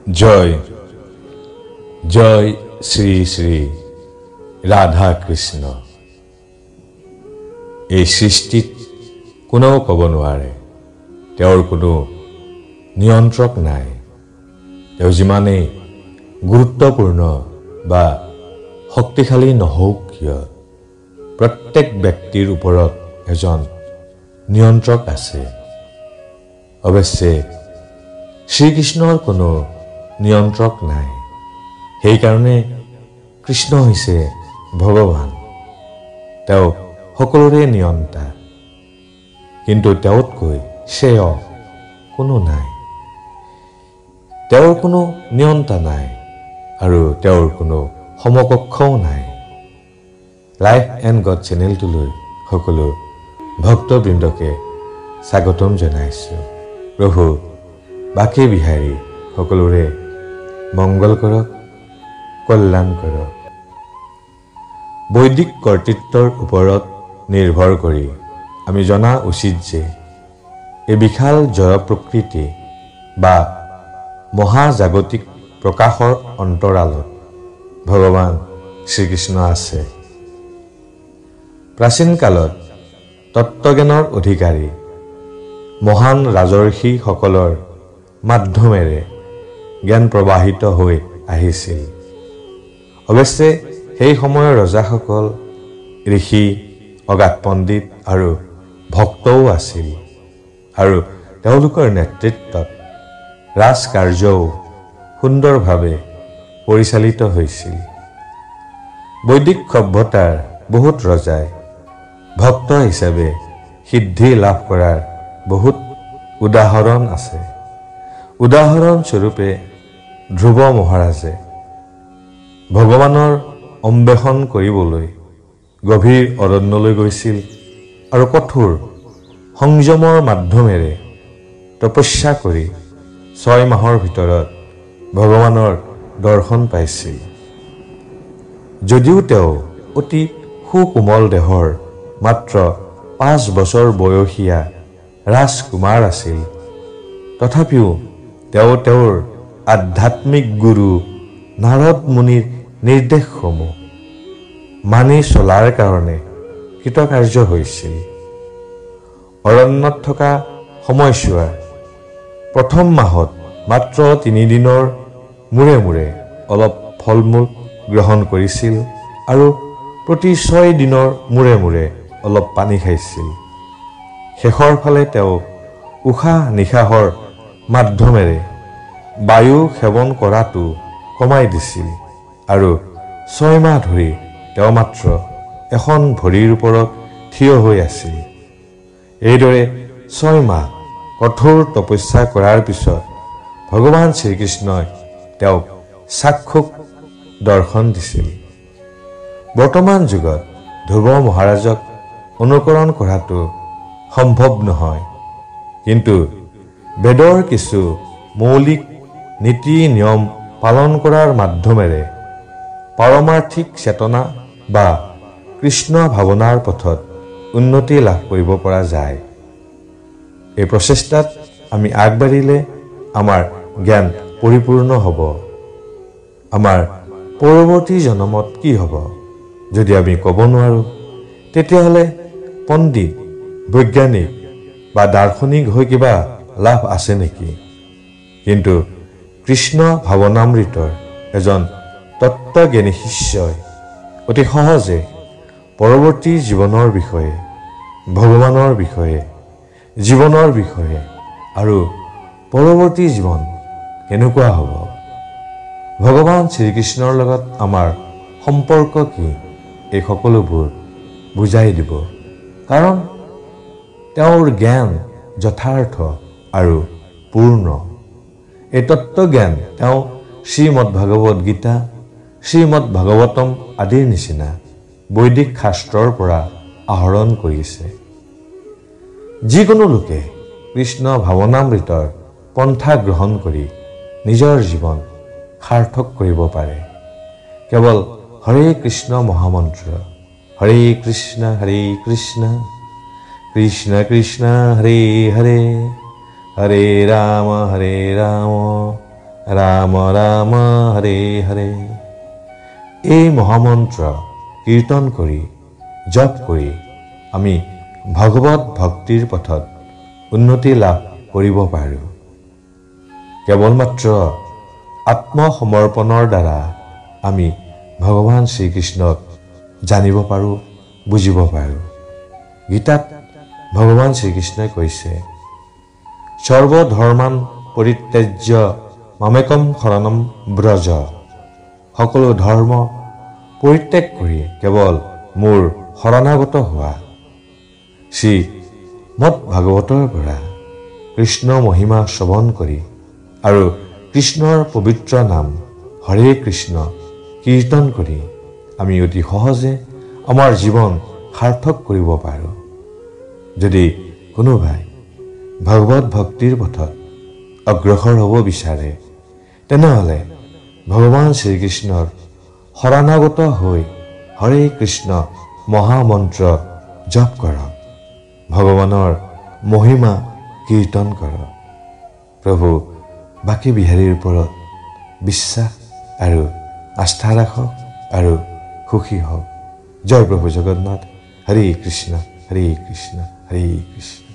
জয় জয় শ্ৰী শ্ৰী ৰাধা কৃষ্ণ। এই সৃষ্টিত কোনেও ক'ব নোৱাৰে তেওঁৰ কোনো নিয়ন্ত্ৰক নাই। তেওঁ যিমানেই গুৰুত্বপূৰ্ণ বা শক্তিশালী নহওক কিয়, প্ৰত্যেক ব্যক্তিৰ ওপৰত এজন নিয়ন্ত্ৰক আছে। অৱশ্যে শ্ৰীকৃষ্ণৰ কোনো নিয়ন্ত্ৰক নাই। সেইকাৰণে কৃষ্ণ হৈছে ভগৱান। তেওঁ সকলোৰে নিয়ন্তা, কিন্তু তেওঁতকৈ শ্ৰেয় কোনো নাই। তেওঁৰ কোনো নিয়ন্তা নাই আৰু তেওঁৰ কোনো সমকক্ষও নাই। লাইফ এণ্ড গড চেনেলটোলৈ সকলো ভক্তবৃন্দকে স্বাগতম জনাইছোঁ। প্ৰভু বাকী বিহাৰী সকলোৰে মংগল কৰক, কল্যাণ কৰক। বৈদিক কৰ্তৃত্বৰ ওপৰত নিৰ্ভৰ কৰি আমি জনা উচিত যে এই বিশাল জড় প্ৰকৃতি বা মহাজাগতিক প্ৰকাশৰ অন্তৰালত ভগৱান শ্ৰীকৃষ্ণ আছে। প্ৰাচীন কালত তত্ত্বজ্ঞানৰ অধিকাৰী মহান ৰাজৰ্ষিসকলৰ মাধ্যমেৰে জ্ঞান প্ৰবাহিত হৈ আহিছিল। অৱশ্যে সেই সময়ৰ ৰজাসকল ঋষি, অগাধ পণ্ডিত আৰু ভক্তও আছিল, আৰু তেওঁলোকৰ নেতৃত্বত ৰাজকাৰ্যও সুন্দৰভাৱে পৰিচালিত হৈছিল। বৈদিক সভ্যতাৰ বহুত ৰজাই ভক্ত হিচাপে সিদ্ধি লাভ কৰাৰ বহুত উদাহৰণ আছে। উদাহৰণস্বৰূপে ধ্ৰুৱ মহাৰাজে ভগৱানৰ অন্বেষণ কৰিবলৈ গভীৰ অৰণ্যলৈ গৈছিল আৰু কঠোৰ সংযমৰ মাধ্যমেৰে তপস্যা কৰি 6 মাহৰ ভিতৰত ভগৱানৰ দৰ্শন পাইছিল। যদিও তেওঁ অতি সুকোমল দেহৰ মাত্ৰ 5 বছৰ বয়সীয়া ৰাজকুমাৰ আছিল, তথাপিও তেওঁ তেওঁৰ আধ্যাত্মিক গুৰু নাৰদ মুনিৰ নিৰ্দেশসমূহ মানি চলাৰ কাৰণে কৃতকাৰ্য হৈছিল। অৰণ্যত থকা সময়ছোৱাৰ প্ৰথম মাহত মাত্ৰ 3 দিনৰ মূৰে মূৰে অলপ ফল মূল গ্ৰহণ কৰিছিল আৰু প্ৰতি 6 দিনৰ মূৰে মূৰে অলপ পানী খাইছিল। শেষৰ ফালে তেওঁ উশাহ নিশাহৰ মাধ্যমেৰে বায়ু সেৱন কৰাটো কমাই দিছিল আৰু 6 মাহ ধৰি তেওঁ মাত্ৰ এখন ভৰিৰ ওপৰত থিয় হৈ আছিল। এইদৰে 6 মাহ কঠোৰ তপস্যা কৰাৰ পিছত ভগৱান শ্ৰীকৃষ্ণই তেওঁক চাক্ষুষ দৰ্শন দিছিল। বৰ্তমান যুগত ধ্ৰুৱ মহাৰাজক অনুকৰণ কৰাটো সম্ভৱ নহয়, কিন্তু বেদৰ কিছু মৌলিক নীতি নিয়ম পালন কৰাৰ মাধ্যমেৰে পাৰমাৰ্থিক চেতনা বা কৃষ্ণ ভাৱনাৰ পথত উন্নতি লাভ কৰিব পৰা যায়। এই প্ৰচেষ্টাত আমি আগবাঢ়িলে আমাৰ জ্ঞান পৰিপূৰ্ণ হ'ব। আমাৰ পৰৱৰ্তী জন্মত কি হ'ব যদি আমি ক'ব নোৱাৰোঁ, তেতিয়াহ'লে পণ্ডিত, বৈজ্ঞানিক বা দাৰ্শনিক হৈ কিবা লাভ আছে নেকি? কিন্তু কৃষ্ণ ভাৱনামৃতৰ এজন তত্ত্বজ্ঞানী শিষ্যই অতি সহজে পৰৱৰ্তী জীৱনৰ বিষয়ে, ভগৱানৰ বিষয়ে, জীৱনৰ বিষয়ে আৰু পৰৱৰ্তী জীৱন কেনেকুৱা হ'ব, ভগৱান শ্ৰীকৃষ্ণৰ লগত আমাৰ সম্পৰ্ক কি, এই সকলোবোৰ বুজাই দিব। কাৰণ তেওঁৰ জ্ঞান যথাৰ্থ আৰু পূৰ্ণ। এই তত্ত্বজ্ঞান তেওঁ শ্ৰীমদ ভাগৱত গীতা, শ্ৰীমদ ভাগৱতম আদিৰ নিচিনা বৈদিক শাস্ত্ৰৰ পৰা আহৰণ কৰিছে। যিকোনো লোকে কৃষ্ণ ভাৱনামৃতৰ পন্থা গ্ৰহণ কৰি নিজৰ জীৱন সাৰ্থক কৰিব পাৰে। কেৱল হৰে কৃষ্ণ মহামন্ত্ৰ, হৰে কৃষ্ণ কৃষ্ণ কৃষ্ণ হৰে হৰে, হৰে ৰাম ৰাম ৰাম হৰে হৰে। এই মহামন্ত্ৰ কীৰ্তন কৰি জপ কৰি আমি ভগৱত ভক্তিৰ পথত উন্নতি লাভ কৰিব পাৰোঁ। কেৱল মাত্ৰ আত্মসমৰ্পণৰ দ্বাৰা আমি ভগৱান শ্ৰীকৃষ্ণক জানিব পাৰোঁ, বুজিব পাৰোঁ। গীতাত ভগৱান শ্ৰীকৃষ্ণই কৈছে, সৰ্বধৰ্মান পৰিত্যাজ্য মামেকম শৰণম ব্ৰজ। সকলো ধৰ্ম পৰিত্যাগ কৰি কেৱল মোৰ শৰণাগত হোৱা। শ্ৰীমদ ভাগৱতৰ পৰা কৃষ্ণ মহিমা শ্ৰৱণ কৰি আৰু কৃষ্ণৰ পবিত্ৰ নাম হৰে কৃষ্ণ কীৰ্তন কৰি আমি অতি সহজে আমাৰ জীৱন সাৰ্থক কৰিব পাৰোঁ। যদি কোনোবাই ভগৱত ভক্তিৰ পথত অগ্ৰসৰ হ'ব বিচাৰে, তেনেহ'লে ভগৱান শ্ৰীকৃষ্ণৰ শৰণাগত হৈ হৰে কৃষ্ণ মহামন্ত্ৰ জপ কৰক, ভগৱানৰ মহিমা কীৰ্তন কৰক। প্ৰভু বাকী বিহাৰীৰ ওপৰত বিশ্বাস আৰু আস্থা ৰাখক আৰু সুখী হওক। জয় প্ৰভু জগন্নাথ। হৰে কৃষ্ণ হৰে কৃষ্ণ হৰে কৃষ্ণ।